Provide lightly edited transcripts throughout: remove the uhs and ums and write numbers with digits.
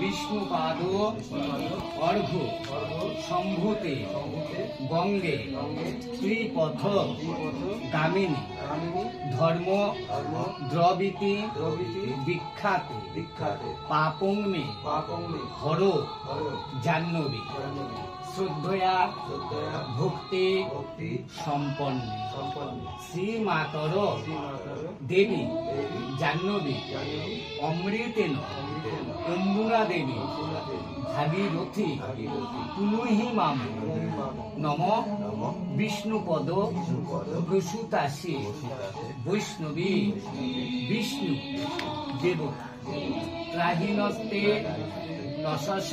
বিষ্ণুপাদ অর্ঘ সম্ভূতে গঙ্গে ত্রিপথ গামিনী ধর্ম দ্রবিতি বিখ্যাত পাপং মে হর জাহ্নবী শ্রদ্ধয়া ভক্তি সম্পন্ন শ্রীমাতর দেবী জাহ্নবী অমৃতেন অম্বুরা দেবী ভাগীরথী পুনহি মাম নম বিষ্ণুপদ প্রসূতাসী বৈষ্ণবী বিষ্ণু দেবতা ত্রাহিনস্তে নশস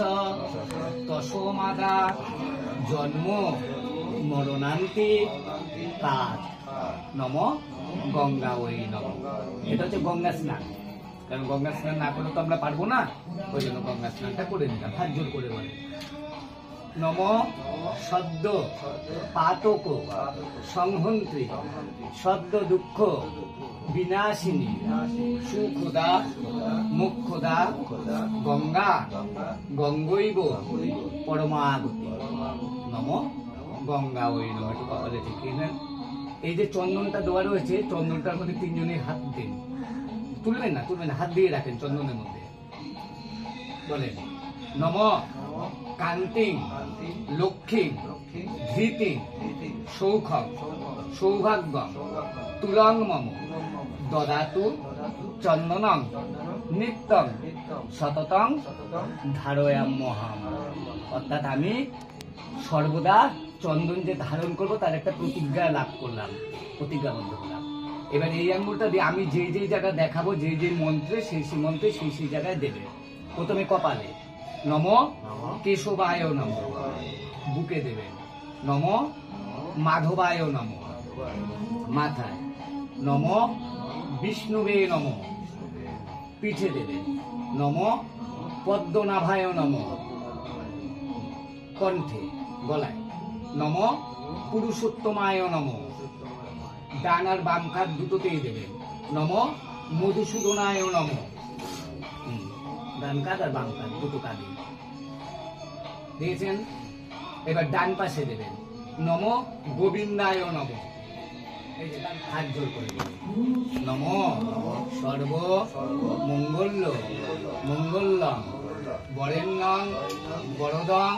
তসমাদা জন্ম মরণান্তে কাজ নম গঙ্গা ওই নম। এটা হচ্ছে গঙ্গা স্নান, কারণ গঙ্গা স্নান না করলে তো আমরা পারবো না, ওই জন্য গঙ্গা স্নানটা করে নিলাম, হাত জোর করে বলে নম সদ্য পাতক সংহন্ত্রী সদ্য দুঃখ বিনাশিনী সুখদা মুক্ষদা গঙ্গা গঙ্গৈব পরমাগতি নম গঙ্গা ওই নম। একটু কপালে ঠিক না, এই যে চন্দনটা দেওয়া রয়েছে, চন্দনটার মধ্যে তিনজনের হাত দিন, তুলবেন না হাত দিয়ে রাখেন চন্দনের মধ্যে, বলেন নম কান্তিং লক্ষ্মীং ধৃতিং সৌখং সৌভাগ্যং তুলং মম দদাতু চন্দনং নিত্যং সততং ধারয়াম্যহম। অর্থাৎ আমি সর্বদা চন্দন যে ধারণ করবো তার একটা প্রতিজ্ঞা লাভ করলাম, প্রতিজ্ঞাবদ্ধ হলাম। এবার এই আঙ্গুলটা দিয়ে আমি যে যে জায়গায় দেখাবো, যে যে মন্ত্রে সেই সেই মন্ত্রে সেই সেই জায়গায় দেবে। প্রথমে কপালে নম কেশবায় নম, বুকে দেবেন নম মাধবায় নম, মাথায় নম বিষ্ণুবে নম, পিঠে দেবেন নম পদ্মনাভায় নম, কণ্ঠে গলায় নম পুরুষোত্তমায় নম, ডান আর বাম কাঁধ দুটোতেই দেবেন নম মধুসূদনায় নম, ডান কাঁধ আর বাম কাঁধ দুটো কাঁধে দিয়েছেন। এবার ডান পাশে দেবেন নম গোবিন্দায় নম, এই যে হাত জোর করে নম সর্ব মঙ্গল মঙ্গলম বরেণ্যং বরদং